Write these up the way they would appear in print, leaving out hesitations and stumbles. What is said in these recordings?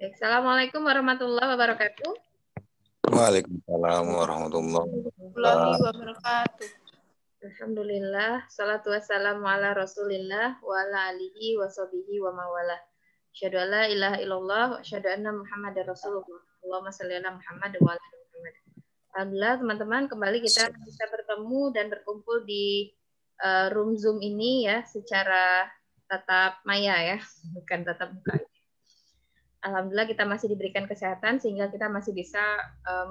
Assalamualaikum warahmatullahi wabarakatuh. Waalaikumsalam warahmatullahi wabarakatuh. Alhamdulillah, salatu wassalamu ala Rasulillah wa ala alihi wa sahbihi wa mawala. Asyhadu an la ilaha illallah wa asyhadu anna Muhammadar Rasulullah. Allahumma shalli ala Muhammad wa ala ali Muhammad. Alhamdulillah teman-teman, kembali kita bisa bertemu dan berkumpul di room Zoom ini ya secara tatap maya ya, bukan tatap muka. Alhamdulillah kita masih diberikan kesehatan sehingga kita masih bisa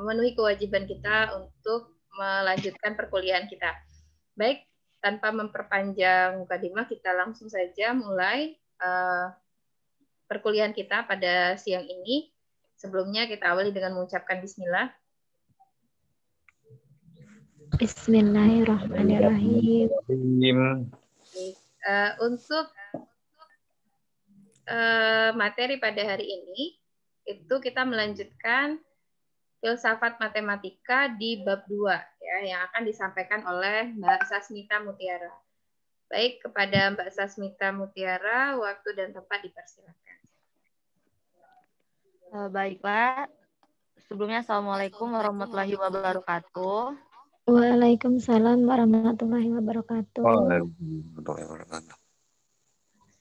memenuhi kewajiban kita untuk melanjutkan perkuliahan kita. Baik, tanpa memperpanjang mukadimah, kita langsung saja mulai perkuliahan kita pada siang ini. Sebelumnya kita awali dengan mengucapkan bismillah. Bismillahirrahmanirrahim. Untuk materi pada hari ini itu kita melanjutkan filsafat matematika di bab 2 ya yang akan disampaikan oleh Mbak Sasmita Mutiara. Baik, kepada Mbak Sasmita Mutiara, waktu dan tempat dipersilakan. Baiklah. Sebelumnya Assalamualaikum warahmatullahi wabarakatuh. Waalaikumsalam warahmatullahi wabarakatuh. warahmatullahi wabarakatuh.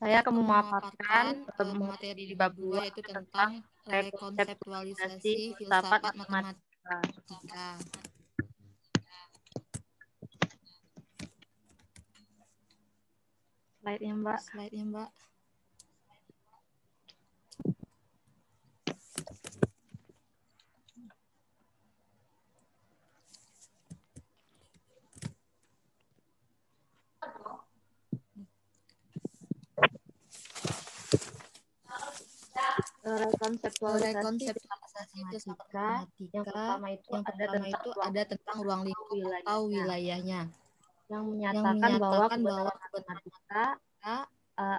Saya akan memaparkan materi di bab 2 yaitu tentang rekonseptualisasi filsafat matematika. Slide-nya, Mbak. Rekonseptualisasi filsafat matematika yang pertama itu ada tentang ruang lingkup atau wilayahnya, yang menyatakan bahwa kebenaran matematika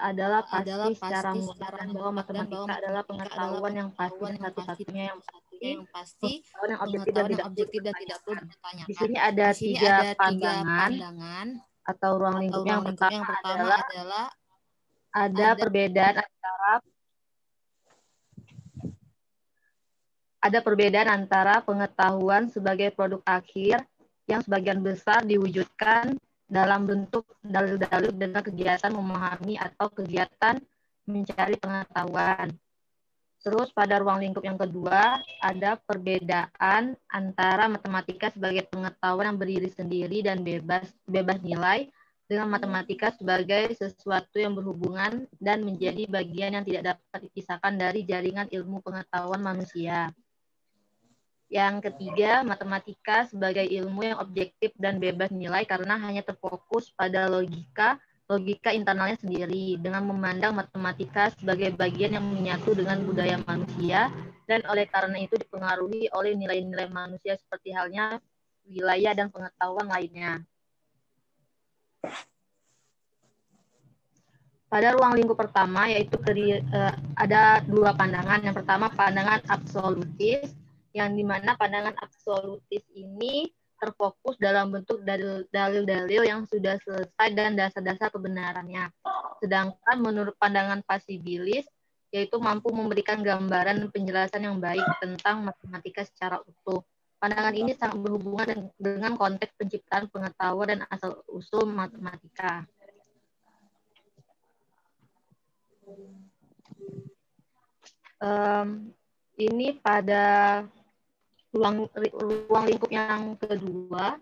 adalah pasti secara mutlak dan bahwa matematika adalah pengetahuan yang pasti dan satu-satunya yang pasti, pengetahuan yang objektif dan tidak perlu dipertanyakan. Di sini ada tiga pandangan atau ruang lingkup. Yang pertama adalah ada perbedaan antara pengetahuan sebagai produk akhir yang sebagian besar diwujudkan dalam bentuk dalil-dalil dengan kegiatan memahami atau kegiatan mencari pengetahuan. Terus pada ruang lingkup yang kedua ada perbedaan antara matematika sebagai pengetahuan yang berdiri sendiri dan bebas nilai dengan matematika sebagai sesuatu yang berhubungan dan menjadi bagian yang tidak dapat dipisahkan dari jaringan ilmu pengetahuan manusia. Yang ketiga, matematika sebagai ilmu yang objektif dan bebas nilai karena hanya terfokus pada logika internalnya sendiri, dengan memandang matematika sebagai bagian yang menyatu dengan budaya manusia, dan oleh karena itu dipengaruhi oleh nilai-nilai manusia seperti halnya wilayah dan pengetahuan lainnya. Pada ruang lingkup pertama, yaitu ada dua pandangan. Yang pertama, pandangan absolutis, yang dimana pandangan absolutis ini terfokus dalam bentuk dalil-dalil yang sudah selesai dan dasar-dasar kebenarannya. Sedangkan menurut pandangan pasibilis, yaitu mampu memberikan gambaran dan penjelasan yang baik tentang matematika secara utuh. Pandangan ini sangat berhubungan dengan konteks penciptaan pengetahuan dan asal-usul matematika. Ini pada ruang lingkup yang kedua,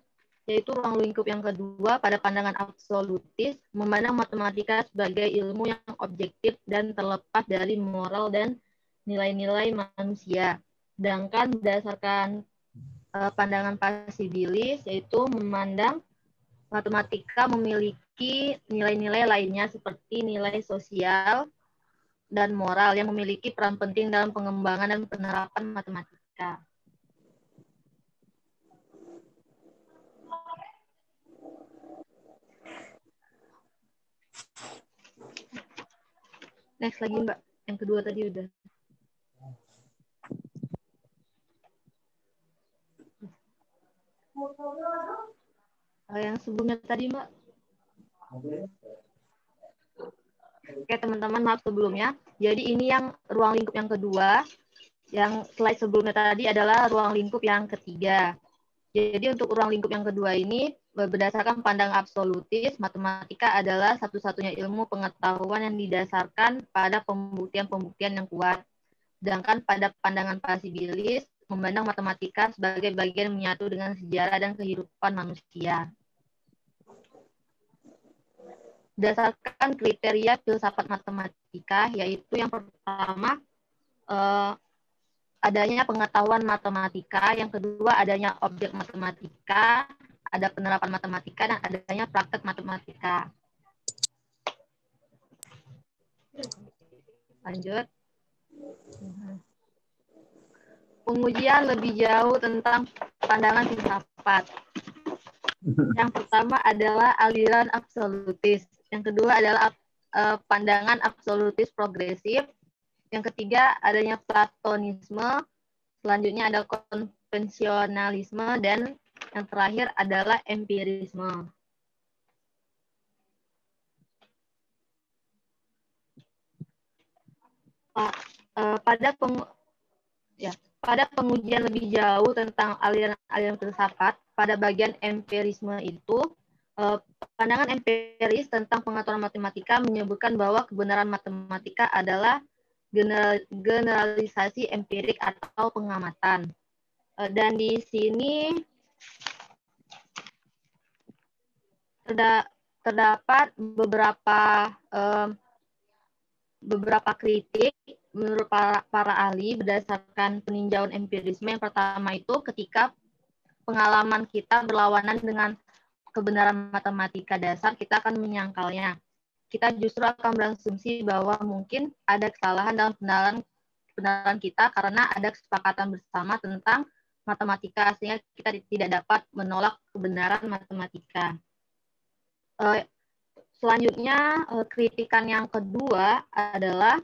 yaitu ruang lingkup yang kedua pada pandangan absolutis, memandang matematika sebagai ilmu yang objektif dan terlepas dari moral dan nilai-nilai manusia. Sedangkan berdasarkan pandangan pasibilis, yaitu memandang matematika memiliki nilai-nilai lainnya seperti nilai sosial dan moral yang memiliki peran penting dalam pengembangan dan penerapan matematika. Next lagi, Mbak. Yang kedua tadi udah. Yang sebelumnya tadi, Mbak. Oke teman-teman, maaf sebelumnya. Jadi ini yang ruang lingkup yang kedua. Yang slide sebelumnya tadi adalah ruang lingkup yang ketiga. Jadi untuk ruang lingkup yang kedua ini, berdasarkan pandangan absolutis, matematika adalah satu-satunya ilmu pengetahuan yang didasarkan pada pembuktian-pembuktian yang kuat. Sedangkan pada pandangan pasibilis, memandang matematika sebagai bagian menyatu dengan sejarah dan kehidupan manusia. Berdasarkan kriteria filsafat matematika, yaitu yang pertama, adanya pengetahuan matematika, yang kedua adanya objek matematika, ada penerapan matematika, dan adanya praktek matematika. Lanjut. Pengujian lebih jauh tentang pandangan filsafat. Yang pertama adalah aliran absolutis. Yang kedua adalah pandangan absolutis progresif. Yang ketiga adanya platonisme. Selanjutnya ada konvensionalisme, dan yang terakhir adalah empirisme. Pada pengujian lebih jauh tentang aliran-aliran filsafat, pada bagian empirisme itu, pandangan empiris tentang pengetahuan matematika menyebutkan bahwa kebenaran matematika adalah generalisasi empirik atau pengamatan. Dan di sini terdapat beberapa kritik menurut para ahli berdasarkan peninjauan empirisme. Yang pertama itu ketika pengalaman kita berlawanan dengan kebenaran matematika dasar, kita akan menyangkalnya. Kita justru akan berasumsi bahwa mungkin ada kesalahan dalam pendalan kita karena ada kesepakatan bersama tentang matematika, sehingga kita tidak dapat menolak kebenaran matematika. Selanjutnya, kritikan yang kedua adalah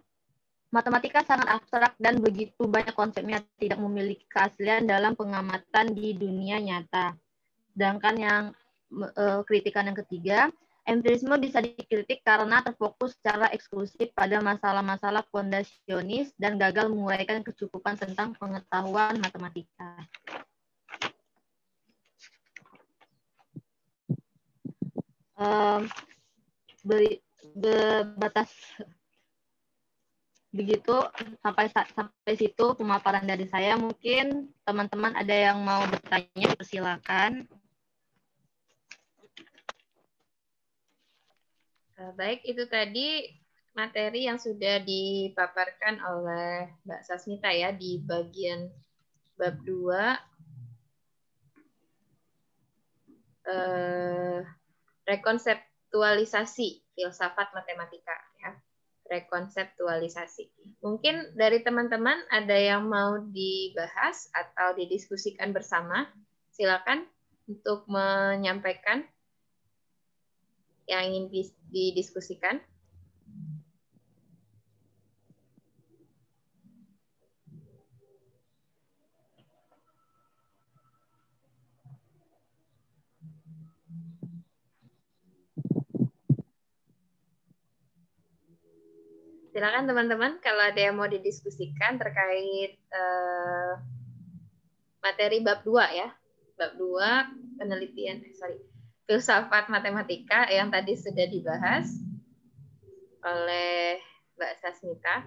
matematika sangat abstrak dan begitu banyak konsepnya tidak memiliki keaslian dalam pengamatan di dunia nyata. Sedangkan yang kritikan yang ketiga, empirisme bisa dikritik karena terfokus secara eksklusif pada masalah-masalah fondasionis dan gagal menguraikan kecukupan tentang pengetahuan matematika. Berbatas begitu sampai situ pemaparan dari saya. Mungkin teman-teman ada yang mau bertanya, persilakan. Baik, itu tadi materi yang sudah dipaparkan oleh Mbak Sasmita ya di bagian bab 2, rekonseptualisasi filsafat matematika ya. Rekonseptualisasi. Mungkin dari teman-teman ada yang mau dibahas atau didiskusikan bersama. Silakan untuk menyampaikan yang ingin didiskusikan. Silakan teman-teman kalau ada yang mau didiskusikan terkait materi bab 2 ya. Bab 2 penelitian filsafat matematika yang tadi sudah dibahas oleh Mbak Sasmita.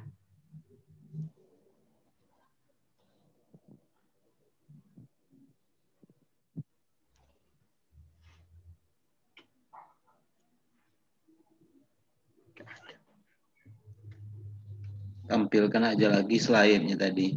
Tampilkan aja lagi slide-nya tadi.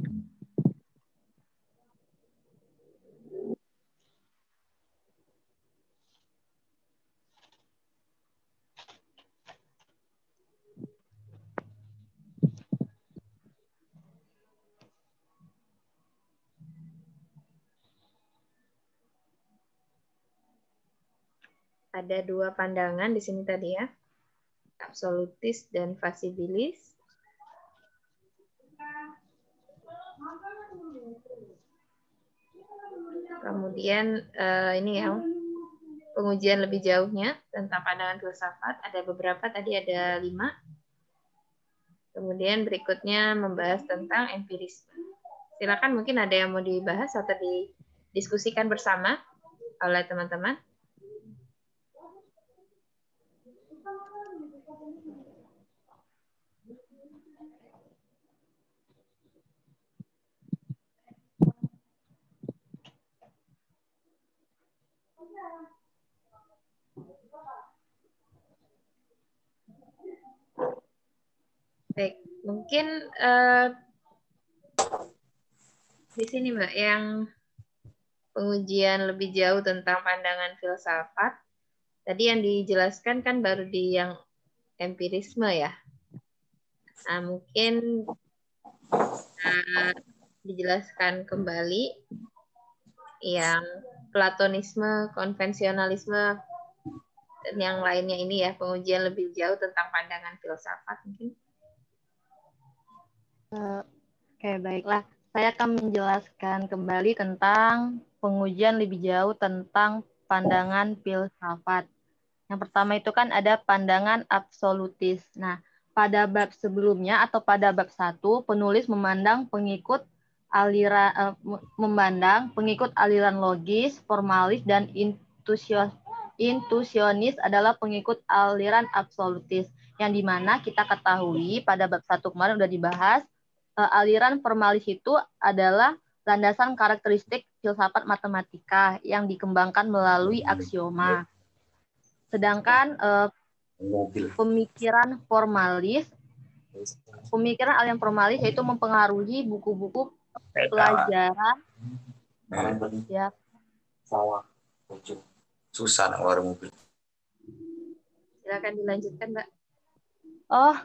Ada 2 pandangan di sini tadi ya, absolutis dan fasibilis. Kemudian ini ya, pengujian lebih jauhnya tentang pandangan filsafat ada beberapa, tadi ada 5. Kemudian berikutnya membahas tentang empirisme. Silakan, mungkin ada yang mau dibahas atau didiskusikan bersama oleh teman-teman. Baik, mungkin di sini Mbak yang pengujian lebih jauh tentang pandangan filsafat. Tadi yang dijelaskan kan baru di yang empirisme ya. Nah, mungkin dijelaskan kembali yang platonisme, konvensionalisme, dan yang lainnya ini ya, pengujian lebih jauh tentang pandangan filsafat mungkin. Oke, baiklah. Saya akan menjelaskan kembali tentang pengujian lebih jauh tentang pandangan filsafat. Yang pertama itu kan ada pandangan absolutis. Nah, pada bab sebelumnya atau pada bab 1, penulis memandang pengikut aliran logis, formalis, dan intuisionis adalah pengikut aliran absolutis. Yang dimana kita ketahui pada bab 1 kemarin sudah dibahas, aliran formalis itu adalah landasan karakteristik filsafat matematika yang dikembangkan melalui aksioma. Sedangkan pemikiran aliran formalis yaitu mempengaruhi buku-buku pelajaran ya. Susah nak keluar mobil. Silakan dilanjutkan, Mbak. Oh.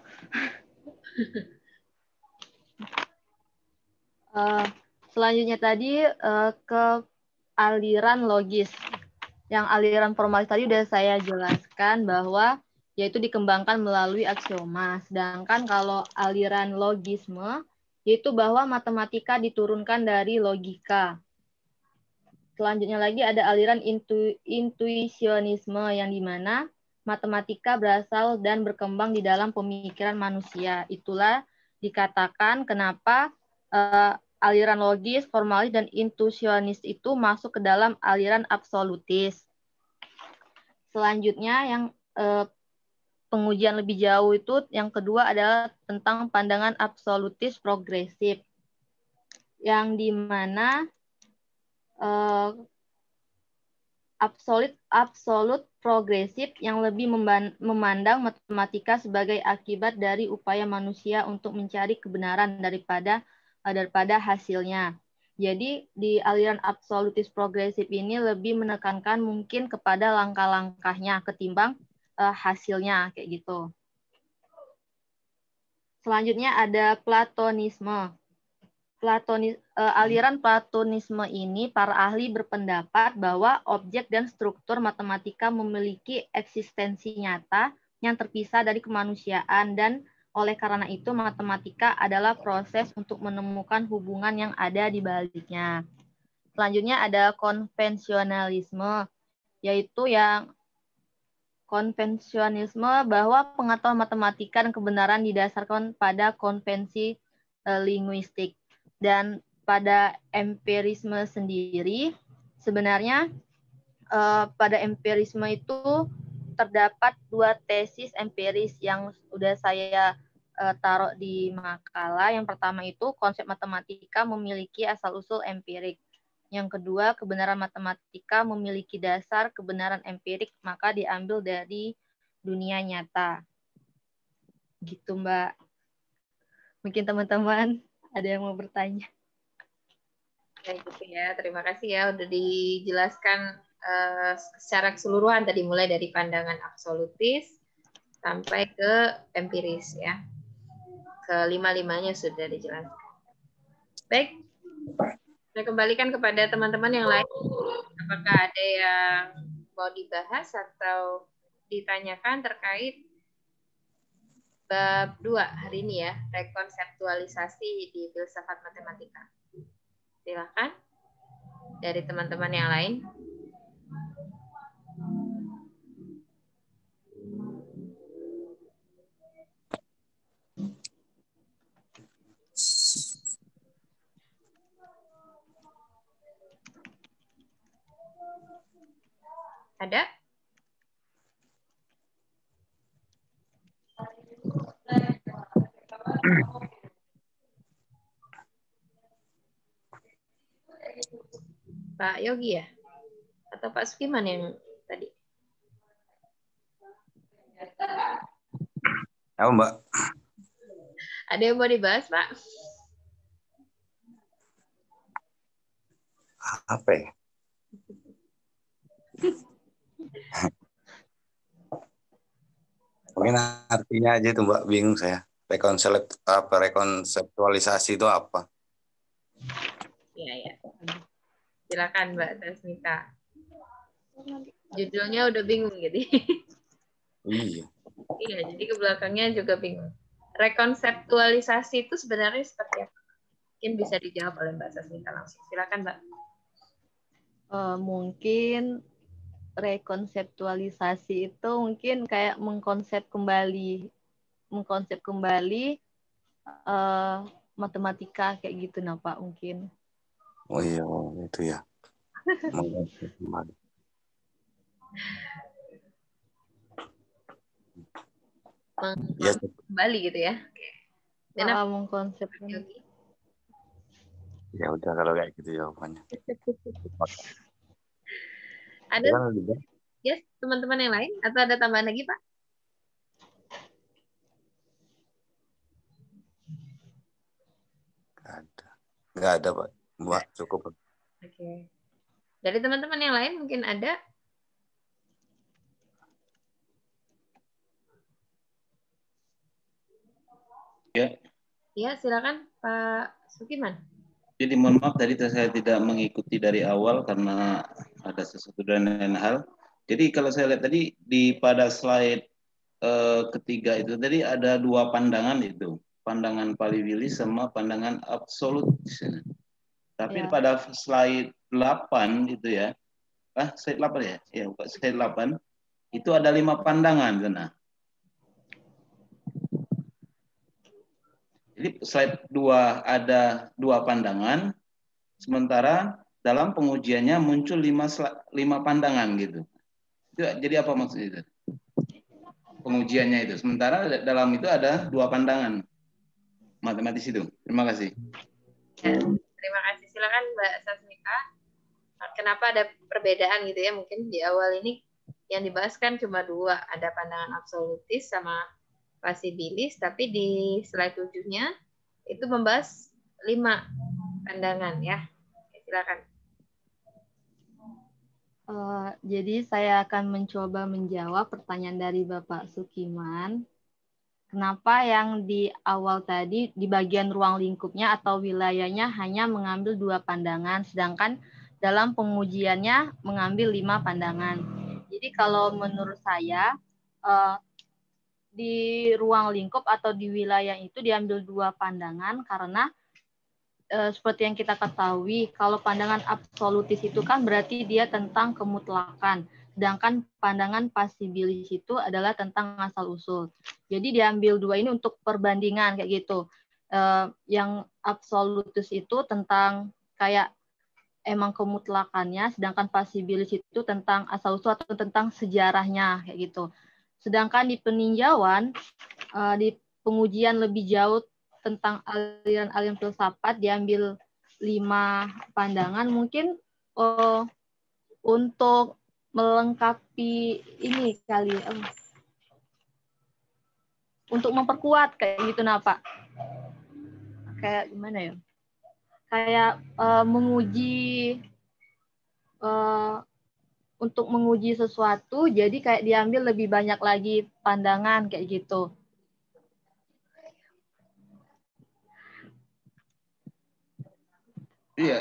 Selanjutnya tadi ke aliran logis. Yang aliran formalis tadi sudah saya jelaskan bahwa yaitu dikembangkan melalui aksioma. Sedangkan kalau aliran logisme yaitu bahwa matematika diturunkan dari logika. Selanjutnya lagi ada aliran intuisionisme yang dimana matematika berasal dan berkembang di dalam pemikiran manusia. Itulah dikatakan kenapa aliran logis, formalis, dan intuisionis itu masuk ke dalam aliran absolutis. Selanjutnya yang pengujian lebih jauh itu yang kedua adalah tentang pandangan absolutis progresif. Yang dimana absolut progresif yang lebih memandang matematika sebagai akibat dari upaya manusia untuk mencari kebenaran daripada hasilnya. Jadi di aliran absolutis progresif ini lebih menekankan mungkin kepada langkah-langkahnya ketimbang hasilnya kayak gitu. Selanjutnya ada platonisme. Aliran platonisme ini para ahli berpendapat bahwa objek dan struktur matematika memiliki eksistensi nyata yang terpisah dari kemanusiaan dan oleh karena itu matematika adalah proses untuk menemukan hubungan yang ada di baliknya. Selanjutnya ada konvensionalisme, yaitu yang konvensionalisme bahwa pengetahuan matematika dan kebenaran didasarkan pada konvensi linguistik. Dan pada empirisme sendiri, sebenarnya pada empirisme itu terdapat 2 tesis empiris yang sudah saya taruh di makalah. Yang pertama itu konsep matematika memiliki asal-usul empirik. Yang kedua, kebenaran matematika memiliki dasar kebenaran empirik, maka diambil dari dunia nyata. Gitu, Mbak. Mungkin teman-teman ada yang mau bertanya? Kayak gitu ya, terima kasih ya udah dijelaskan secara keseluruhan tadi mulai dari pandangan absolutis sampai ke empiris ya. Kelima-limanya sudah dijelaskan. Baik, saya kembalikan kepada teman-teman yang lain. Apakah ada yang mau dibahas atau ditanyakan terkait bab 2 hari ini ya, rekonseptualisasi di filsafat matematika. Silakan dari teman-teman yang lain. Ada? Pak Yogi ya? Atau Pak Sukiman yang tadi? Apa Mbak? Ada yang mau dibahas, Pak? Apa ya? Mungkin artinya aja itu Mbak, bingung saya. Rekonseptualisasi itu apa? Iya, ya. Silakan Mbak Tasmita. Judulnya udah bingung gitu. Iya. Iya, jadi ke belakangnya juga bingung. Rekonseptualisasi itu sebenarnya seperti apa? Mungkin bisa dijawab oleh Mbak Tasmita langsung. Silakan Mbak. Mungkin rekonseptualisasi itu mungkin kayak mengkonsep kembali matematika kayak gitu nah Pak mungkin. Oh iya, itu ya. Mengkonsep kembali. Ya, Kembali gitu ya. Dan mengkonsep. ya udah kalau kayak gitu jawabannya. Ada yes, teman-teman yang lain atau ada tambahan lagi Pak? Nggak ada Pak. Mbak cukup. Oke. Dari teman-teman yang lain mungkin ada? Ya. Ya, silakan Pak Sukiman. Jadi mohon maaf tadi saya tidak mengikuti dari awal karena ada sesuatu dan lain hal. Jadi kalau saya lihat tadi pada slide ketiga itu tadi ada dua pandangan itu, pandangan Pali-Willis sama pandangan absolut. Tapi Ya. pada slide 8 itu ya, slide 8 ya, ya slide 8 itu ada 5 pandangan sana. Jadi slide 2 ada 2 pandangan, sementara dalam pengujiannya muncul 5 pandangan gitu. Jadi apa maksud itu? Pengujiannya itu. Sementara dalam itu ada 2 pandangan. Matematis itu. Terima kasih. Ya, terima kasih. Silakan Mbak Sasmita. Kenapa ada perbedaan gitu ya? Mungkin di awal ini yang dibahas kan cuma 2. Ada pandangan absolutis sama pasibilis, tapi di slide 7-nya itu membahas 5 pandangan ya. Silakan. Jadi saya akan mencoba menjawab pertanyaan dari Bapak Sukiman. Kenapa yang di awal tadi di bagian ruang lingkupnya atau wilayahnya hanya mengambil 2 pandangan, sedangkan dalam pengujiannya mengambil 5 pandangan. Jadi kalau menurut saya di ruang lingkup atau di wilayah itu diambil 2 pandangan karena seperti yang kita ketahui, kalau pandangan absolutis itu kan berarti dia tentang kemutlakan, sedangkan pandangan pasibilis itu adalah tentang asal-usul. Jadi diambil 2 ini untuk perbandingan kayak gitu. Yang absolutis itu tentang kayak emang kemutlakannya, sedangkan pasibilis itu tentang asal-usul atau tentang sejarahnya kayak gitu. Sedangkan di peninjauan, di pengujian lebih jauh tentang aliran-aliran filsafat diambil 5 pandangan mungkin untuk melengkapi ini kali untuk memperkuat kayak gitu nah Pak. Kayak gimana ya? Kayak menguji untuk menguji sesuatu jadi kayak diambil lebih banyak lagi pandangan kayak gitu. Iya.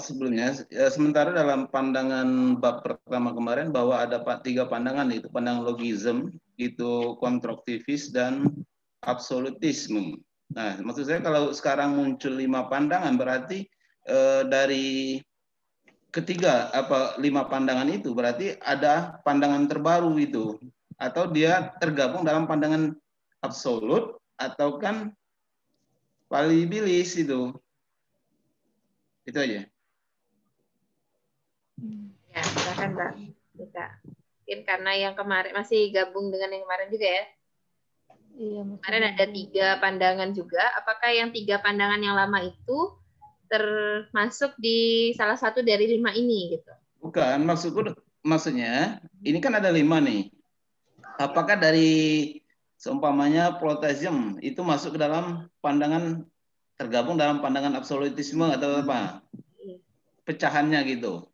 Sebelumnya, sementara dalam pandangan bab pertama kemarin bahwa ada 3 pandangan, itu pandangan logisme, itu konstruktivis dan absolutisme. Nah, maksud saya kalau sekarang muncul 5 pandangan berarti dari ketiga 5 pandangan itu berarti ada pandangan terbaru itu, atau dia tergabung dalam pandangan absolut atau kan palibilis itu. Itu aja. Ya, silakan Mbak Mita. Mungkin karena yang kemarin masih gabung dengan yang kemarin juga ya. Iya, Kemarin ada 3 pandangan juga. Apakah yang 3 pandangan yang lama itu termasuk di salah satu dari 5 ini gitu? Bukan, maksudnya ini kan ada 5 nih. Apakah dari seumpamanya plotism itu masuk ke dalam pandangan, tergabung dalam pandangan absolutisme atau apa? Pecahannya gitu.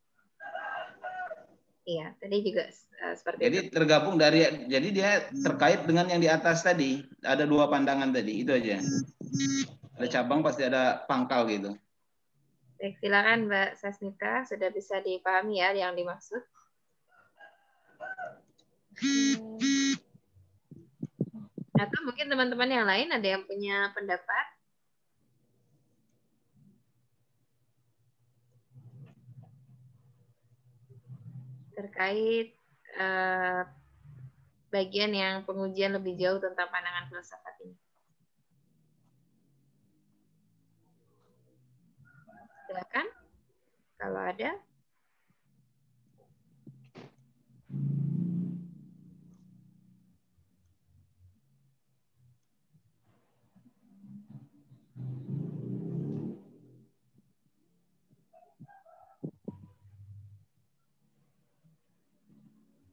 Iya, tadi juga seperti Jadi itu. tergabung jadi dia terkait dengan yang di atas tadi. Ada 2 pandangan tadi, itu aja. Ada cabang pasti ada pangkal gitu. Baik, silakan Mbak Sasmita, sudah bisa dipahami ya yang dimaksud. Atau mungkin teman-teman yang lain ada yang punya pendapat? Terkait bagian yang pengujian lebih jauh tentang pandangan filsafat ini. Silakan, kalau ada.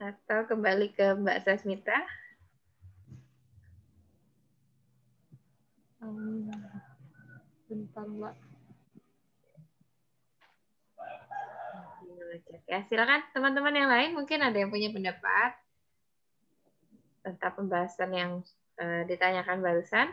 Atau kembali ke Mbak Sasmita. Bentar, Mbak. Ya, silakan teman-teman yang lain mungkin ada yang punya pendapat tentang pembahasan yang ditanyakan barusan.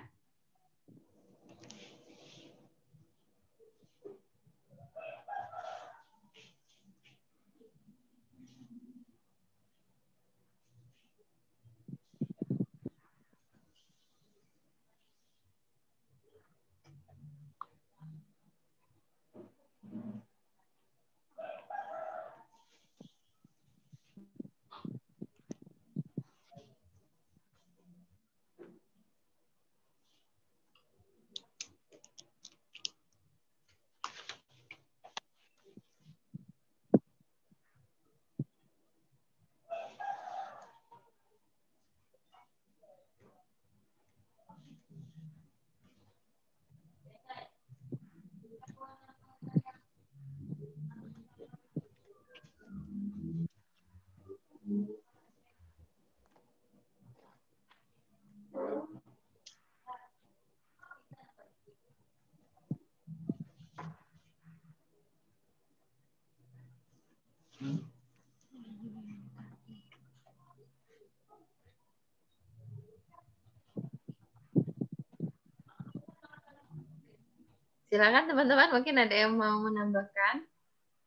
Silakan teman-teman, mungkin ada yang mau menambahkan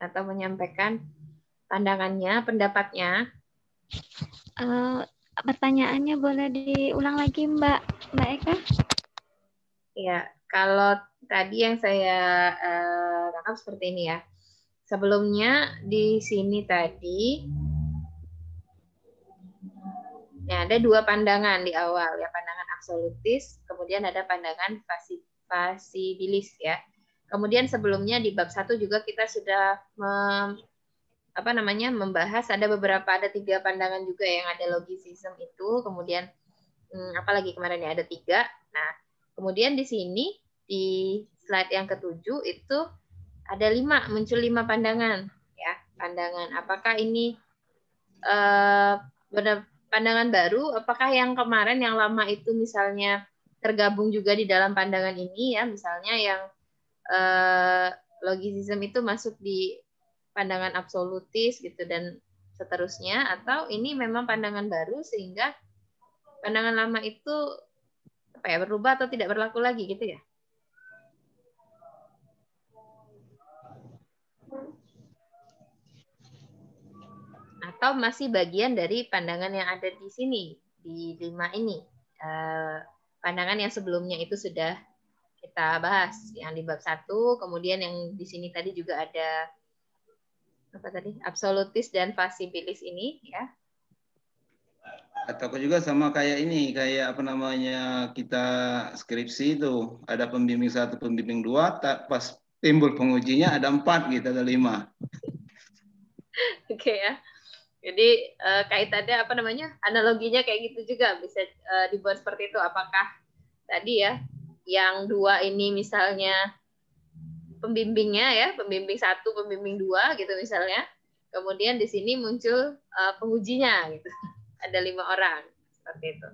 atau menyampaikan pandangannya, pendapatnya. Pertanyaannya boleh diulang lagi, Mbak Eka? Ya, kalau tadi yang saya tangkap seperti ini ya. Sebelumnya di sini tadi ya, ada 2 pandangan di awal ya, pandangan absolutis, kemudian ada pandangan fasibilis ya. Kemudian sebelumnya di bab 1 juga kita sudah membahas ada 3 pandangan juga yang ada logisism itu, kemudian apalagi kemarin ya ada 3. Nah, kemudian di sini di slide yang ke-7 itu ada 5, muncul 5 pandangan ya. Pandangan apakah ini pandangan baru, apakah yang kemarin yang lama itu misalnya tergabung juga di dalam pandangan ini ya, misalnya yang logisism itu masuk di pandangan absolutis gitu dan seterusnya, atau ini memang pandangan baru sehingga pandangan lama itu berubah atau tidak berlaku lagi gitu ya. Atau masih bagian dari pandangan yang ada di sini, di 5 ini. Pandangan yang sebelumnya itu sudah kita bahas, yang di bab 1, kemudian yang di sini tadi juga ada absolutis dan fasibilis ini ya. Atau juga sama kayak ini, kayak kita skripsi itu, ada pembimbing 1, pembimbing 2, pas timbul pengujinya ada 4 gitu, ada 5. Oke ya. Jadi kaitannya apa namanya? Analoginya kayak gitu juga bisa dibuat seperti itu. Apakah tadi ya yang dua ini misalnya pembimbingnya ya, pembimbing satu, pembimbing dua gitu misalnya. Kemudian di sini muncul pengujinya gitu. Ada 5 orang seperti itu.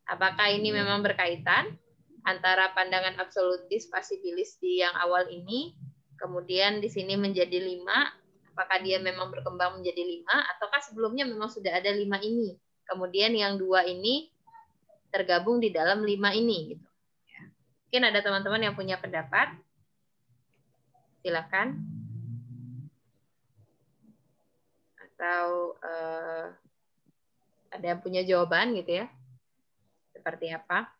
Apakah ini memang berkaitan antara pandangan absolutis pasibilis di yang awal ini, kemudian di sini menjadi 5, apakah dia memang berkembang menjadi 5, ataukah sebelumnya memang sudah ada 5 ini, kemudian yang 2 ini tergabung di dalam 5 ini gitu. Mungkin ada teman-teman yang punya pendapat, silakan. Atau ada yang punya jawaban gitu ya, seperti apa?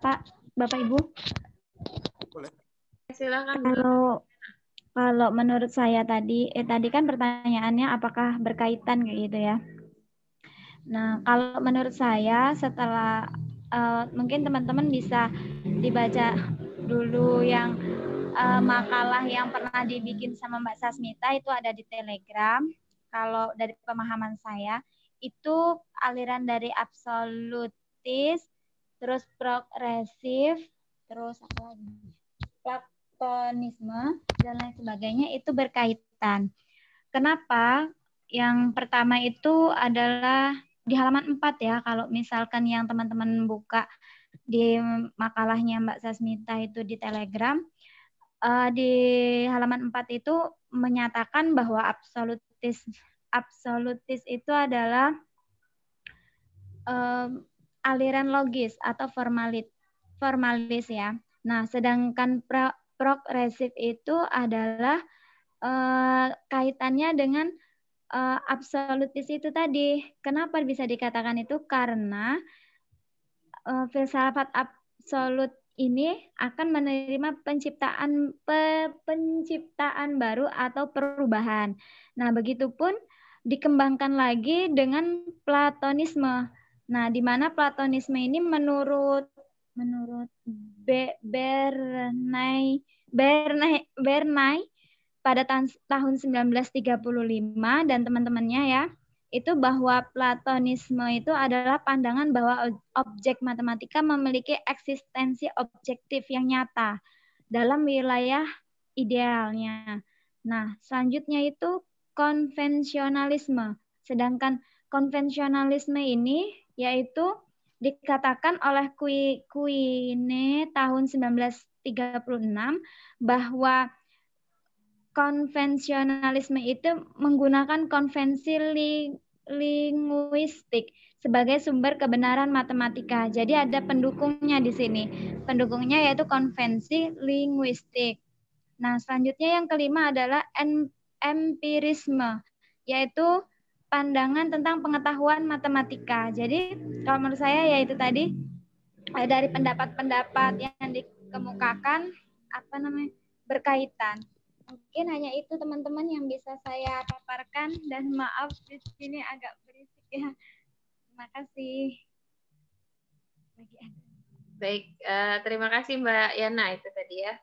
Pak, Bapak Ibu. Boleh. Silakan. Kalau menurut saya tadi kan pertanyaannya apakah berkaitan kayak gitu ya. Nah, kalau menurut saya setelah mungkin teman-teman bisa dibaca dulu yang makalah yang pernah dibikin sama Mbak Sasmita, itu ada di Telegram. Kalau dari pemahaman saya itu aliran dari absolutis, terus progresif, terus apa lagi? Platonisme dan lain sebagainya itu berkaitan. Kenapa? Yang pertama itu adalah di halaman 4 ya, kalau misalkan yang teman-teman buka di makalahnya Mbak Sasmita itu di Telegram, di halaman 4 itu menyatakan bahwa absolutis itu adalah aliran logis atau formalis ya. Nah, sedangkan progresif itu adalah kaitannya dengan absolutis itu tadi. Kenapa bisa dikatakan itu? Karena filsafat absolut ini akan menerima penciptaan baru atau perubahan. Nah, begitupun dikembangkan lagi dengan Platonisme. Nah, di mana Platonisme ini menurut Bernay pada tahun 1935 dan teman-temannya ya, itu bahwa Platonisme itu adalah pandangan bahwa objek matematika memiliki eksistensi objektif yang nyata dalam wilayah idealnya. Nah, selanjutnya itu konvensionalisme. Sedangkan konvensionalisme ini yaitu dikatakan oleh Quine tahun 1936 bahwa konvensionalisme itu menggunakan konvensi linguistik sebagai sumber kebenaran matematika. Jadi ada pendukungnya di sini. Pendukungnya yaitu konvensi linguistik. Nah, selanjutnya yang kelima adalah empirisme, yaitu pandangan tentang pengetahuan matematika. Jadi kalau menurut saya yaitu tadi dari pendapat-pendapat yang dikemukakan berkaitan. Mungkin hanya itu teman-teman yang bisa saya paparkan, dan maaf di sini agak berisik ya. Terima kasih. Baik, terima kasih Mbak Yana itu tadi ya.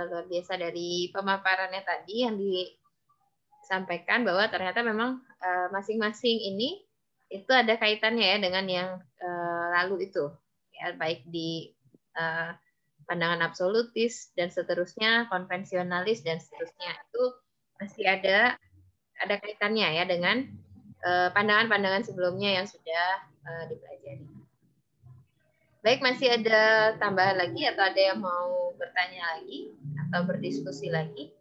Luar biasa dari pemaparannya tadi yang disampaikan bahwa ternyata memang masing-masing ini itu ada kaitannya ya dengan yang lalu itu. Ya, baik di pandangan absolutis dan seterusnya, konvensionalis dan seterusnya, itu masih ada kaitannya ya dengan pandangan-pandangan sebelumnya yang sudah dipelajari. Baik, masih ada tambahan lagi atau ada yang mau bertanya lagi atau berdiskusi lagi?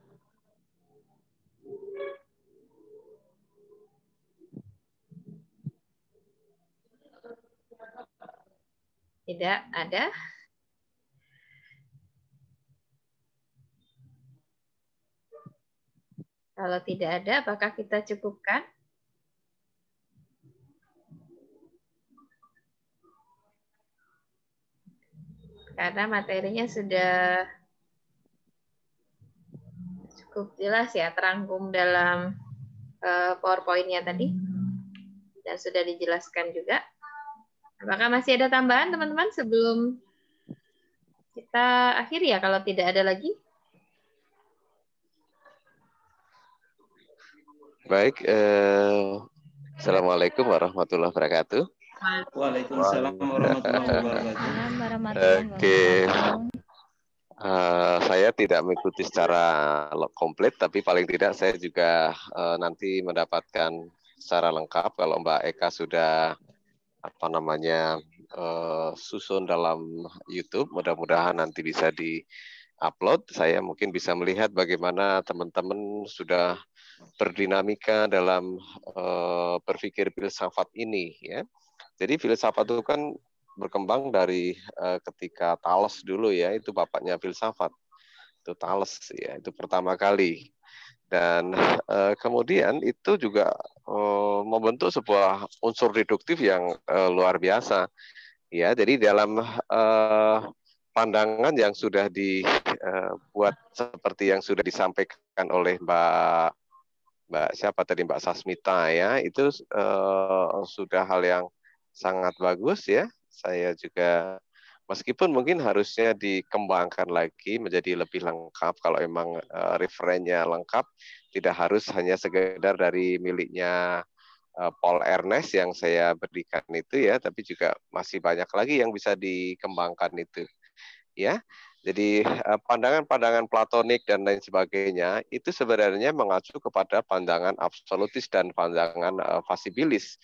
Tidak ada. Kalau tidak ada, apakah kita cukupkan? karena materinya sudah cukup jelas ya, terangkum dalam PowerPoint-nya tadi dan sudah dijelaskan juga. Apakah masih ada tambahan teman-teman sebelum kita akhiri ya kalau tidak ada lagi? Baik, Assalamualaikum warahmatullahi wabarakatuh. Waalaikumsalam warahmatullahi wabarakatuh. Oke, saya tidak mengikuti secara komplit, tapi paling tidak saya juga nanti mendapatkan secara lengkap kalau Mbak Eka sudah susun dalam YouTube. Mudah-mudahan nanti bisa di-upload. Saya mungkin bisa melihat bagaimana teman-teman sudah berdinamika dalam berpikir filsafat ini, ya. Jadi filsafat itu kan berkembang dari ketika Thales dulu, ya, itu bapaknya filsafat. Itu Thales, ya, itu pertama kali. Dan kemudian itu juga membentuk sebuah unsur deduktif yang luar biasa, ya. Jadi dalam pandangan yang sudah dibuat seperti yang sudah disampaikan oleh Mbak siapa tadi, Mbak Sasmita, ya, itu sudah hal yang sangat bagus, ya. Saya juga meskipun mungkin harusnya dikembangkan lagi menjadi lebih lengkap kalau emang referennya lengkap, tidak harus hanya sekedar dari miliknya Paul Ernest yang saya berikan itu, ya, tapi juga masih banyak lagi yang bisa dikembangkan itu, ya. Jadi pandangan-pandangan platonik dan lain sebagainya itu sebenarnya mengacu kepada pandangan absolutis dan pandangan fasibilis.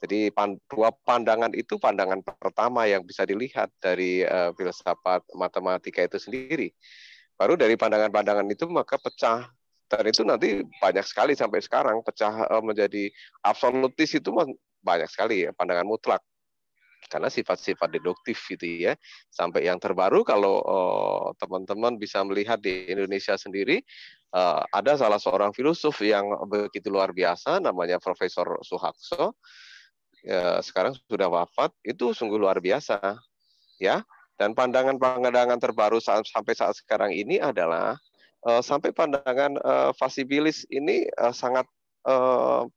Jadi dua pandangan itu pandangan pertama yang bisa dilihat dari filsafat matematika itu sendiri. Baru dari pandangan-pandangan itu maka pecah, dan itu nanti banyak sekali sampai sekarang pecah menjadi absolutis itu banyak sekali, ya, pandangan mutlak. Karena sifat-sifat deduktif gitu, ya. Sampai yang terbaru kalau teman-teman bisa melihat di Indonesia sendiri, ada salah seorang filosof yang begitu luar biasa namanya Profesor Suharto, sekarang sudah wafat, itu sungguh luar biasa, ya. Dan pandangan-pandangan terbaru sampai saat sekarang ini adalah sampai pandangan fasibilis ini sangat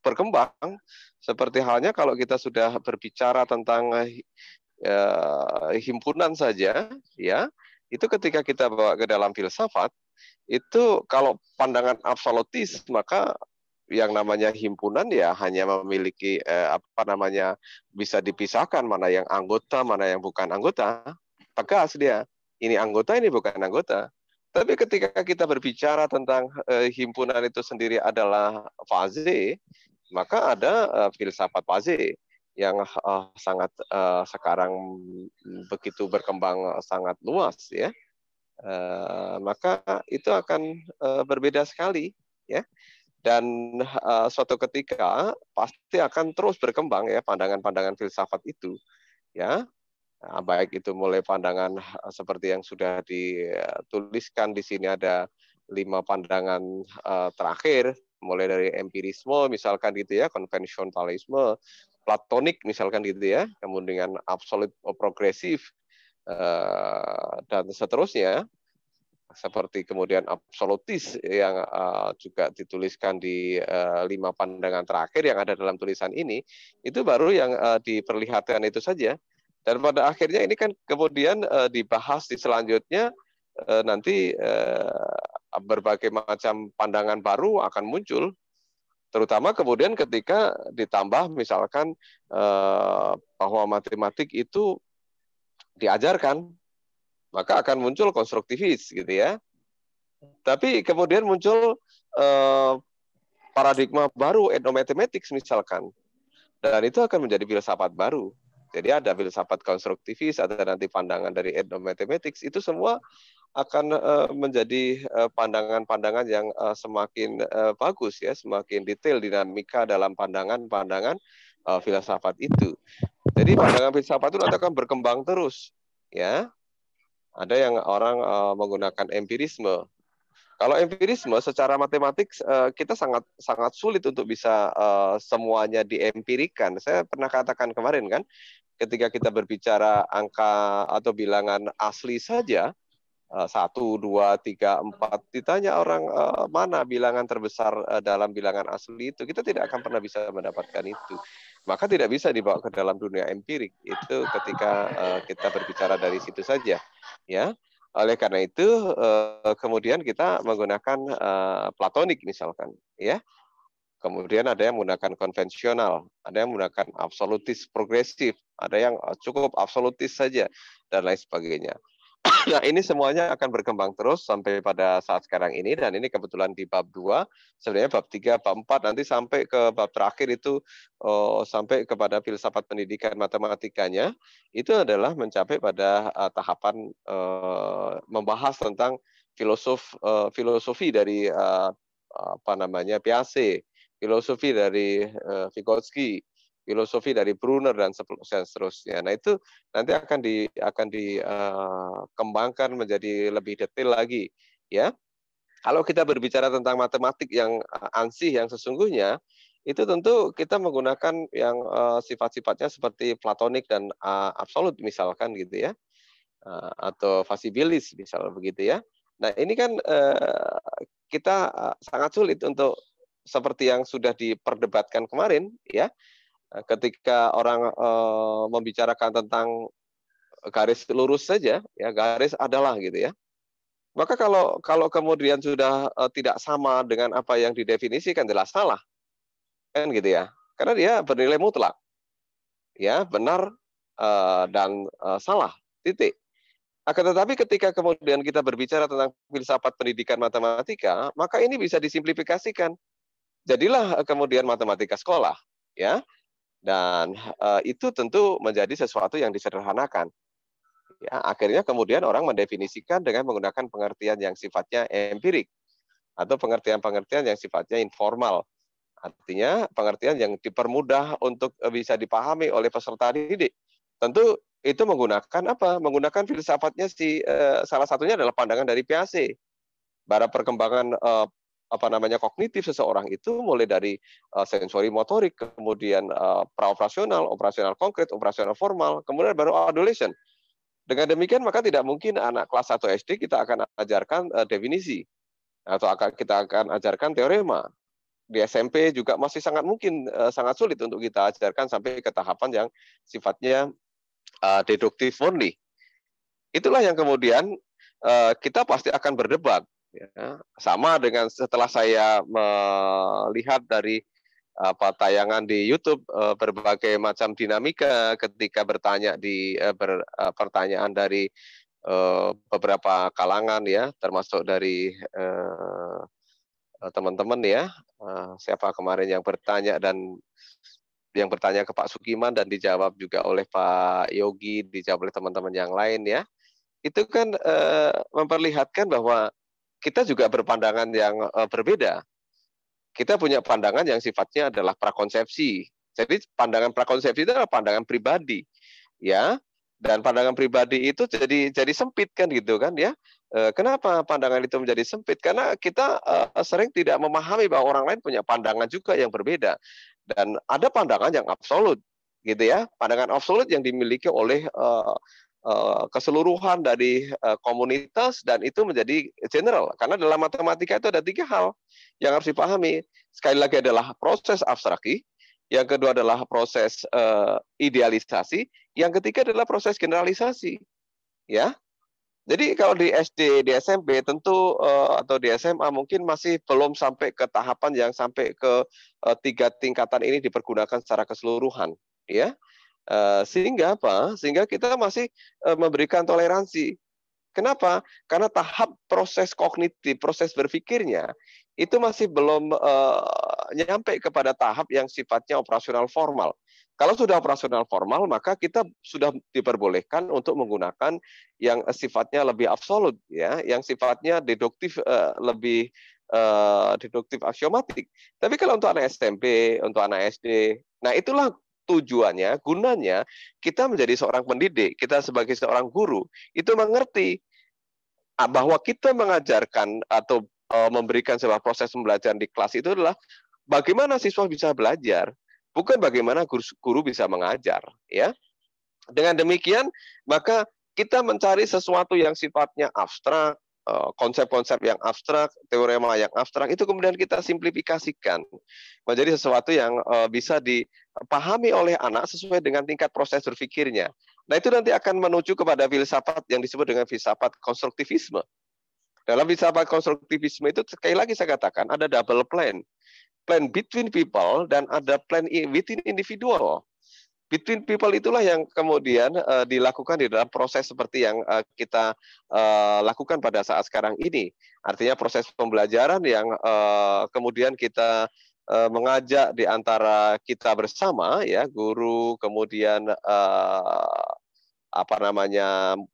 berkembang. Seperti halnya kalau kita sudah berbicara tentang himpunan saja, ya, itu ketika kita bawa ke dalam filsafat, itu kalau pandangan absolutis maka yang namanya himpunan ya hanya memiliki bisa dipisahkan mana yang anggota, mana yang bukan anggota. Tegas dia, ini anggota, ini bukan anggota. Tapi ketika kita berbicara tentang himpunan itu sendiri adalah fase, maka ada filsafat fase yang sangat sekarang begitu berkembang sangat luas, ya. Maka itu akan berbeda sekali, ya. Dan suatu ketika pasti akan terus berkembang, ya, pandangan-pandangan filsafat itu, ya. Nah, baik itu mulai pandangan seperti yang sudah dituliskan di sini, ada 5 pandangan terakhir, mulai dari empirisme misalkan gitu, ya, konvensionalisme, platonik misalkan gitu, ya, kemudian absolut progresif dan seterusnya, seperti kemudian absolutis yang juga dituliskan di 5 pandangan terakhir yang ada dalam tulisan ini, itu baru yang diperlihatkan itu saja. Dan pada akhirnya ini kan kemudian dibahas di selanjutnya, nanti berbagai macam pandangan baru akan muncul, terutama kemudian ketika ditambah misalkan bahwa matematik itu diajarkan, maka akan muncul konstruktivis gitu, ya. Tapi kemudian muncul paradigma baru, etnomathematics misalkan, dan itu akan menjadi filsafat baru. Jadi ada filsafat konstruktivis, ada nanti pandangan dari etnomathematics, itu semua akan menjadi pandangan-pandangan yang semakin bagus, ya, semakin detail dinamika dalam pandangan-pandangan filsafat itu. Jadi pandangan filsafat itu nanti akan berkembang terus, ya. Ada yang orang menggunakan empirisme. Kalau empirisme secara matematik kita sangat sulit untuk bisa semuanya diempirikan. Saya pernah katakan kemarin kan, ketika kita berbicara angka atau bilangan asli saja, 1, 2, 3, 4, ditanya orang mana bilangan terbesar dalam bilangan asli itu, kita tidak akan pernah bisa mendapatkan itu. Maka tidak bisa dibawa ke dalam dunia empirik. Itu ketika kita berbicara dari situ saja, ya. Oleh karena itu kemudian kita menggunakan platonik misalkan, ya. Kemudian ada yang menggunakan konvensional, ada yang menggunakan absolutis progresif, ada yang cukup absolutis saja, dan lain sebagainya. Nah, ini semuanya akan berkembang terus sampai pada saat sekarang ini, dan ini kebetulan di bab 2, sebenarnya bab 3, bab 4, nanti sampai ke bab terakhir itu, sampai kepada filsafat pendidikan matematikanya, itu adalah mencapai pada tahapan membahas tentang filosofi dari Piaget, filosofi dari Vygotsky, filosofi dari Brunner dan seterusnya. Nah, itu nanti akan dikembangkan menjadi lebih detail lagi, ya. Kalau kita berbicara tentang matematik yang ansih yang sesungguhnya, itu tentu kita menggunakan yang sifat-sifatnya seperti platonik dan absolut misalkan gitu ya, atau fasibilis misal begitu ya. Nah, ini kan kita sangat sulit untuk seperti yang sudah diperdebatkan kemarin, ya. Ketika orang membicarakan tentang garis lurus saja, ya garis adalah gitu ya. Maka kalau kemudian sudah tidak sama dengan apa yang didefinisikan, jelas salah, kan gitu ya. Karena dia bernilai mutlak, ya benar dan salah, titik. Akan tetapi ketika kemudian kita berbicara tentang filsafat pendidikan matematika, maka ini bisa disimplifikasikan. Jadilah kemudian matematika sekolah, ya. Dan itu tentu menjadi sesuatu yang disederhanakan. Ya, akhirnya kemudian orang mendefinisikan dengan menggunakan pengertian yang sifatnya empirik atau pengertian-pengertian yang sifatnya informal. Artinya pengertian yang dipermudah untuk bisa dipahami oleh peserta didik. Tentu itu menggunakan apa? Menggunakan filsafatnya salah satunya adalah pandangan dari Piaget. Bara perkembangan kognitif seseorang itu mulai dari sensori motorik, kemudian praoperasional, operasional konkret, operasional formal, kemudian baru adolescent. Dengan demikian maka tidak mungkin anak kelas 1 SD kita akan ajarkan definisi atau kita akan ajarkan teorema. Di SMP juga masih sangat mungkin sangat sulit untuk kita ajarkan sampai ke tahapan yang sifatnya deduktif murni. Itulah yang kemudian kita pasti akan berdebat. Ya, sama dengan setelah saya melihat dari tayangan di YouTube berbagai macam dinamika ketika bertanya di pertanyaan dari beberapa kalangan ya, termasuk dari teman-teman ya, siapa kemarin yang bertanya ke Pak Sukiman dan dijawab juga oleh Pak Yogi, dijawab oleh teman-teman yang lain ya. Itu kan memperlihatkan bahwa kita juga berpandangan yang berbeda. Kita punya pandangan yang sifatnya adalah prakonsepsi. Jadi pandangan prakonsepsi itu adalah pandangan pribadi, ya. Dan pandangan pribadi itu jadi sempit kan gitu kan ya. Kenapa pandangan itu menjadi sempit? Karena kita sering tidak memahami bahwa orang lain punya pandangan juga yang berbeda. Dan ada pandangan yang absolut, gitu ya. Pandangan absolut yang dimiliki oleh keseluruhan dari komunitas dan itu menjadi general. Karena dalam matematika itu ada 3 hal yang harus dipahami. Sekali lagi adalah proses abstraksi, yang kedua adalah proses idealisasi, yang ketiga adalah proses generalisasi. Ya. Jadi kalau di SD, di SMP tentu atau di SMA mungkin masih belum sampai ke tahapan yang sampai ke 3 tingkatan ini dipergunakan secara keseluruhan, ya. Sehingga apa? Sehingga kita masih memberikan toleransi. Kenapa? Karena tahap proses kognitif, proses berpikirnya itu masih belum nyampe kepada tahap yang sifatnya operasional formal. Kalau sudah operasional formal, maka kita sudah diperbolehkan untuk menggunakan yang sifatnya lebih absolut, ya, yang sifatnya deduktif lebih deduktif aksiomatik. Tapi kalau untuk anak SMP, untuk anak SD, nah itulah tujuannya, gunanya kita menjadi seorang pendidik, kita sebagai seorang guru itu mengerti bahwa kita mengajarkan atau memberikan sebuah proses pembelajaran di kelas itu adalah bagaimana siswa bisa belajar, bukan bagaimana guru bisa mengajar, ya. Dengan demikian, maka kita mencari sesuatu yang sifatnya abstrak, konsep-konsep yang abstrak, teorema yang abstrak, itu kemudian kita simplifikasikan menjadi sesuatu yang bisa dipahami oleh anak sesuai dengan tingkat proses berpikirnya. Nah, itu nanti akan menuju kepada filsafat yang disebut dengan filsafat konstruktivisme. Dalam filsafat konstruktivisme itu sekali lagi saya katakan ada double plan. Plan between people dan ada plan within individual. Between people itulah yang kemudian dilakukan di dalam proses seperti yang kita lakukan pada saat sekarang ini. Artinya proses pembelajaran yang kemudian kita mengajak di antara kita bersama, ya, guru, kemudian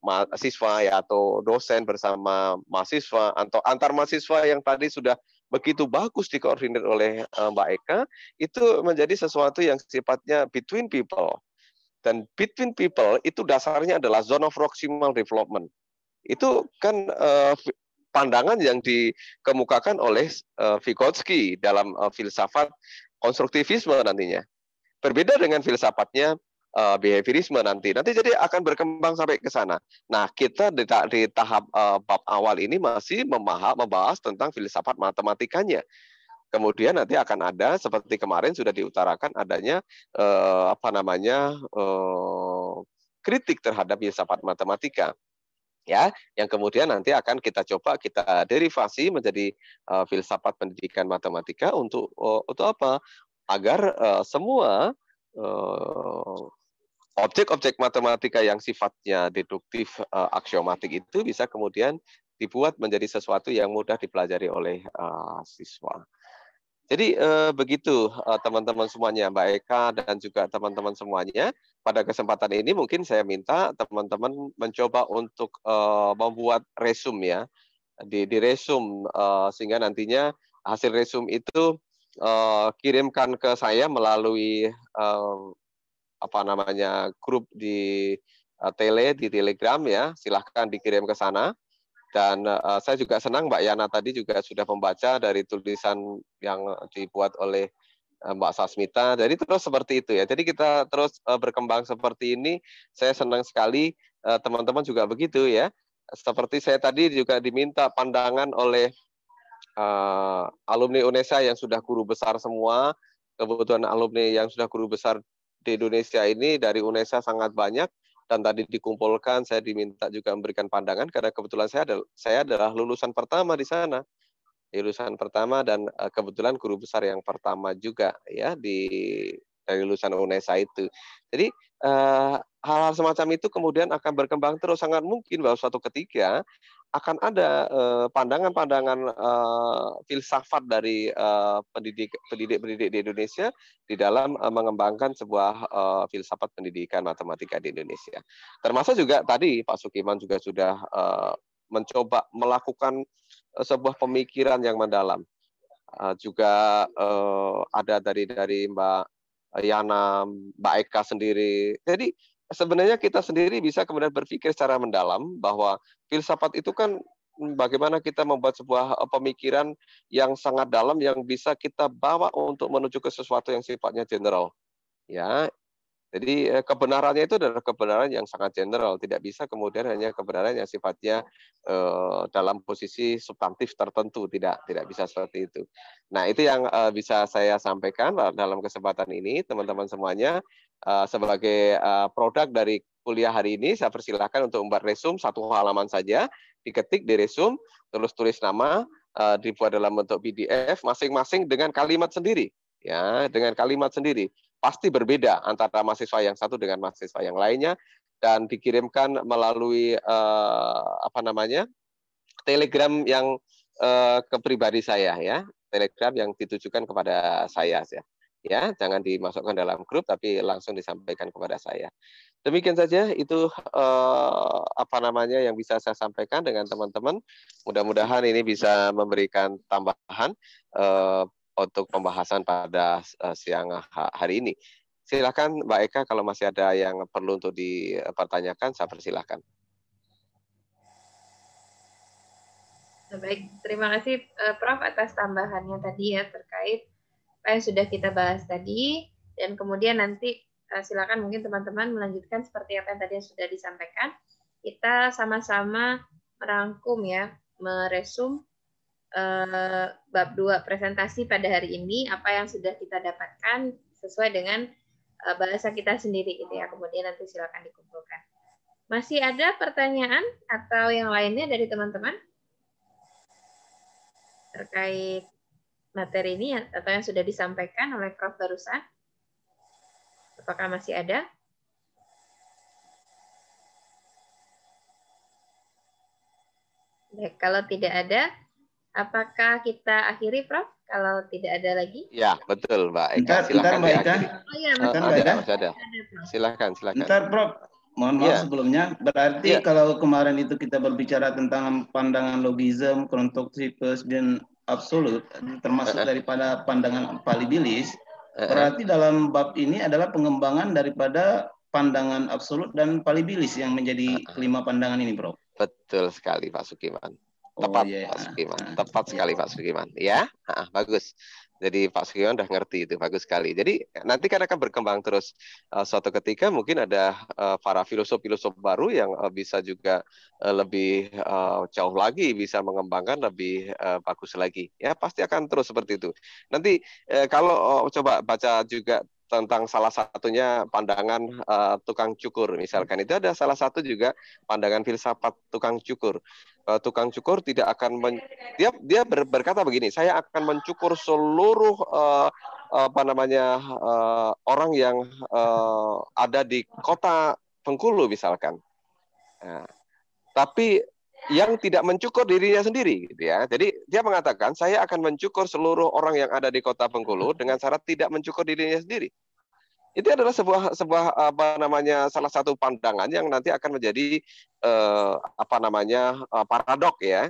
mahasiswa ya, atau dosen bersama mahasiswa, atau antar mahasiswa yang tadi sudah begitu bagus dikoordinir oleh Mbak Eka, itu menjadi sesuatu yang sifatnya between people. Dan between people itu dasarnya adalah zone of proximal development. Itu kan pandangan yang dikemukakan oleh Vygotsky dalam filsafat konstruktivisme nantinya. Berbeda dengan filsafatnya behaviorisme nanti jadi akan berkembang sampai ke sana. Nah, kita di tahap bab awal ini masih membahas tentang filsafat matematikanya. Kemudian nanti akan ada seperti kemarin sudah diutarakan adanya kritik terhadap filsafat matematika, ya, yang kemudian nanti akan kita coba kita derivasi menjadi filsafat pendidikan matematika untuk apa? Agar semua objek-objek matematika yang sifatnya deduktif, aksiomatik itu bisa kemudian dibuat menjadi sesuatu yang mudah dipelajari oleh siswa. Jadi begitu teman-teman semuanya, Mbak Eka dan juga teman-teman semuanya. Pada kesempatan ini mungkin saya minta teman-teman mencoba untuk membuat resume, ya, di resume sehingga nantinya hasil resume itu kirimkan ke saya melalui grup di Telegram, ya, silahkan dikirim ke sana. Dan saya juga senang Mbak Yana tadi juga sudah membaca dari tulisan yang dibuat oleh Mbak Sasmita. Jadi terus seperti itu, ya. Jadi kita terus berkembang seperti ini. Saya senang sekali teman-teman juga begitu, ya. Seperti saya tadi juga diminta pandangan oleh alumni UNESA yang sudah guru besar semua. Kebetulan alumni yang sudah guru besar di Indonesia ini dari UNESA sangat banyak, dan tadi dikumpulkan saya diminta juga memberikan pandangan karena kebetulan saya adalah lulusan pertama di sana, lulusan pertama, dan kebetulan guru besar yang pertama juga, ya, dari lulusan UNESA itu. Jadi hal-hal semacam itu kemudian akan berkembang terus. Sangat mungkin bahwa suatu ketika akan ada pandangan-pandangan filsafat dari pendidik di Indonesia di dalam mengembangkan sebuah filsafat pendidikan matematika di Indonesia. Termasuk juga tadi Pak Sukiman juga sudah mencoba melakukan sebuah pemikiran yang mendalam. Juga ada dari Mbak Yana, Mbak Eka sendiri. Jadi sebenarnya kita sendiri bisa kemudian berpikir secara mendalam bahwa filsafat itu kan bagaimana kita membuat sebuah pemikiran yang sangat dalam yang bisa kita bawa untuk menuju ke sesuatu yang sifatnya general, ya. Jadi kebenarannya itu adalah kebenaran yang sangat general, tidak bisa kemudian hanya kebenaran yang sifatnya dalam posisi substantif tertentu, tidak bisa seperti itu. Nah, itu yang bisa saya sampaikan dalam kesempatan ini, teman-teman semuanya. Sebagai produk dari kuliah hari ini, saya persilahkan untuk membuat resume 1 halaman saja, diketik di resume, terus tulis nama, dibuat dalam bentuk PDF, masing-masing dengan kalimat sendiri, ya, dengan kalimat sendiri. Pasti berbeda antara mahasiswa yang satu dengan mahasiswa yang lainnya, dan dikirimkan melalui Telegram yang ke pribadi saya, ya, Telegram yang ditujukan kepada saya, ya, jangan dimasukkan dalam grup tapi langsung disampaikan kepada saya. Demikian saja itu yang bisa saya sampaikan dengan teman-teman. Mudah-mudahan ini bisa memberikan tambahan untuk pembahasan pada siang hari ini. Silakan Mbak Eka, kalau masih ada yang perlu untuk dipertanyakan, saya persilahkan. Baik, terima kasih Prof atas tambahannya tadi, ya, terkait apa yang sudah kita bahas tadi, dan kemudian nanti silakan mungkin teman-teman melanjutkan seperti apa yang tadi sudah disampaikan. Kita sama-sama merangkum ya, meresum bab 2 presentasi pada hari ini, apa yang sudah kita dapatkan sesuai dengan bahasa kita sendiri gitu ya. Kemudian nanti silakan dikumpulkan. Masih ada pertanyaan atau yang lainnya dari teman-teman terkait materi ini atau yang sudah disampaikan oleh Prof. barusan? Apakah masih ada? Baik, kalau tidak ada, apakah kita akhiri, Prof? Kalau tidak ada lagi? Ya, betul, Mbak Eka. Bentar, Silakan Mbak Eka. diakhiri. Oh iya, Bentar, masih Mbak Eka. Masih ada. Silakan. Bentar, Prof. Mohon maaf Iya. sebelumnya. Berarti Iya. kalau kemarin itu kita berbicara tentang pandangan logisme, konstruktivis, dan absolut, termasuk daripada pandangan palibilis, berarti dalam bab ini adalah pengembangan daripada pandangan absolut dan palibilis yang menjadi kelima pandangan ini, Prof. Betul sekali, Pak Sukiman. Oh, Tepat, iya. Pak Sukiman. Tepat sekali, Pak Sukiman. Ya, bagus. Jadi Pak Sukiman udah ngerti itu, bagus sekali. Jadi nanti kan akan berkembang terus. Suatu ketika mungkin ada para filosof-filosof baru yang bisa juga lebih jauh lagi, bisa mengembangkan lebih bagus lagi. Ya, pasti akan terus seperti itu. Nanti kalau coba baca juga tentang salah satunya pandangan tukang cukur misalkan, itu ada salah satu juga pandangan filsafat tukang cukur. Tukang cukur tidak akan dia berkata begini, saya akan mencukur seluruh orang yang ada di kota Bengkulu misalkan. Nah, tapi yang tidak mencukur dirinya sendiri gitu ya. Jadi dia mengatakan saya akan mencukur seluruh orang yang ada di kota Bengkulu dengan syarat tidak mencukur dirinya sendiri. Itu adalah sebuah salah satu pandangan yang nanti akan menjadi paradok ya.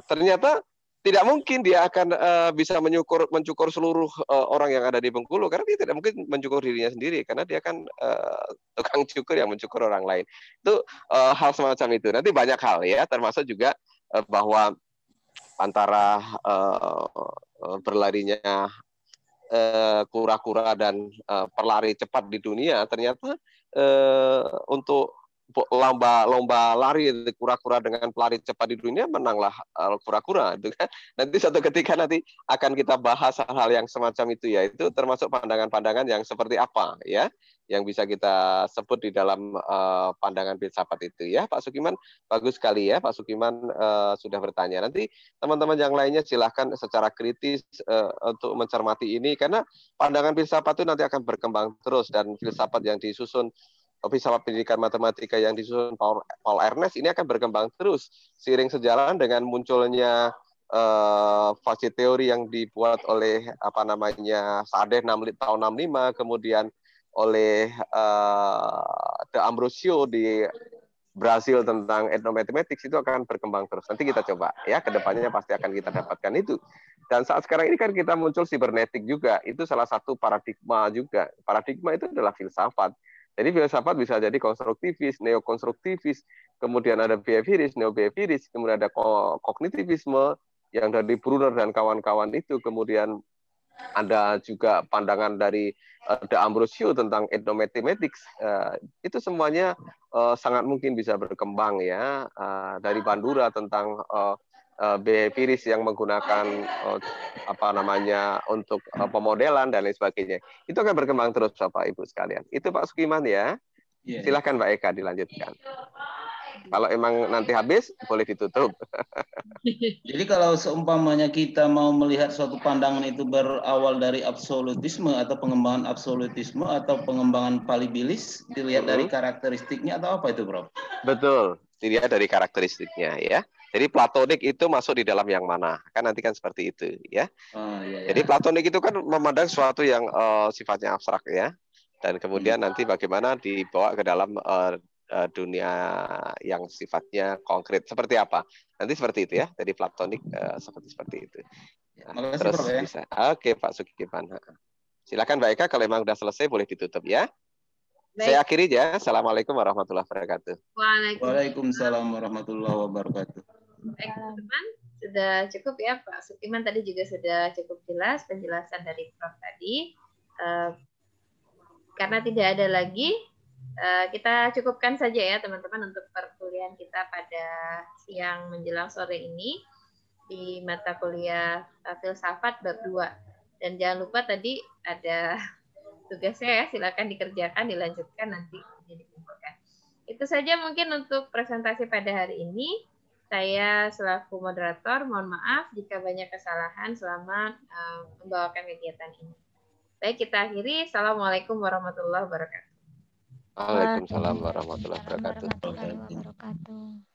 Ternyata tidak mungkin dia akan bisa mencukur seluruh orang yang ada di Bengkulu, karena dia tidak mungkin mencukur dirinya sendiri, karena dia kan tukang cukur yang mencukur orang lain. Itu hal semacam itu. Nanti banyak hal ya, termasuk juga bahwa antara berlarinya kura-kura dan pelari cepat di dunia, ternyata untuk lomba lari kura-kura dengan pelari cepat di dunia menanglah kura-kura itu kan. Nanti suatu ketika nanti akan kita bahas hal-hal yang semacam itu ya, itu termasuk pandangan-pandangan yang seperti apa ya yang bisa kita sebut di dalam pandangan filsafat itu ya. Pak Sukiman, bagus sekali ya Pak Sukiman sudah bertanya. Nanti teman-teman yang lainnya silahkan secara kritis untuk mencermati ini, karena pandangan filsafat itu nanti akan berkembang terus, dan filsafat yang disusun, filsafat pendidikan matematika yang disusun Paul Ernest ini akan berkembang terus seiring sejalan dengan munculnya fase teori yang dibuat oleh Sadeh tahun 65, kemudian oleh De Ambrosio di Brasil tentang etnomathematics, itu akan berkembang terus. Nanti kita coba ya, kedepannya pasti akan kita dapatkan itu. Dan saat sekarang ini kan kita muncul sibernetik juga, itu salah satu paradigma juga. Paradigma itu adalah filsafat. Jadi filsafat bisa jadi konstruktivis, neokonstruktivis, kemudian ada behavioris, neo-behavioris, kemudian ada kognitivisme yang dari Brunner dan kawan-kawan itu, kemudian ada juga pandangan dari De Ambrosio tentang etnomathematics. Itu semuanya sangat mungkin bisa berkembang ya, dari Bandura tentang behavioris yang menggunakan untuk pemodelan dan lain sebagainya. Itu akan berkembang terus Bapak Ibu sekalian. Itu Pak Sukiman ya. Silakan Mbak Eka dilanjutkan. Kalau emang nanti habis boleh ditutup. Jadi kalau seumpamanya kita mau melihat suatu pandangan itu berawal dari absolutisme atau pengembangan absolutisme atau pengembangan palibilis, dilihat dari karakteristiknya atau apa itu, Bro? Betul, dilihat dari karakteristiknya ya. Jadi platonik itu masuk di dalam yang mana? Kan nanti kan seperti itu ya. Iya. Jadi platonik itu kan memandang sesuatu yang sifatnya abstrak ya. Dan kemudian nanti bagaimana dibawa ke dalam dunia yang sifatnya konkret seperti apa? Nanti seperti itu ya. Jadi platonik seperti itu. Nah, Makasih, terus Prof, ya. bisa. Oke, Pak Sukiman. Silakan Mbak Eka, kalau memang sudah selesai boleh ditutup ya. Baik. Saya akhiri ya. Assalamualaikum warahmatullahi wabarakatuh. Waalaikumsalam warahmatullahi wabarakatuh. Baik, teman-teman, sudah cukup ya Pak Sukiman, tadi juga sudah cukup jelas penjelasan dari Prof tadi. karena tidak ada lagi, kita cukupkan saja ya teman-teman untuk perkuliahan kita pada siang menjelang sore ini di mata kuliah filsafat bab 2. Dan jangan lupa tadi ada tugasnya ya, silakan dikerjakan, dilanjutkan nanti dikumpulkan. Itu saja mungkin untuk presentasi pada hari ini. Saya selaku moderator, mohon maaf jika banyak kesalahan selama membawakan kegiatan ini. Baik, kita akhiri. Assalamualaikum warahmatullahi wabarakatuh. Waalaikumsalam warahmatullahi wabarakatuh. Warahmatullahi wabarakatuh.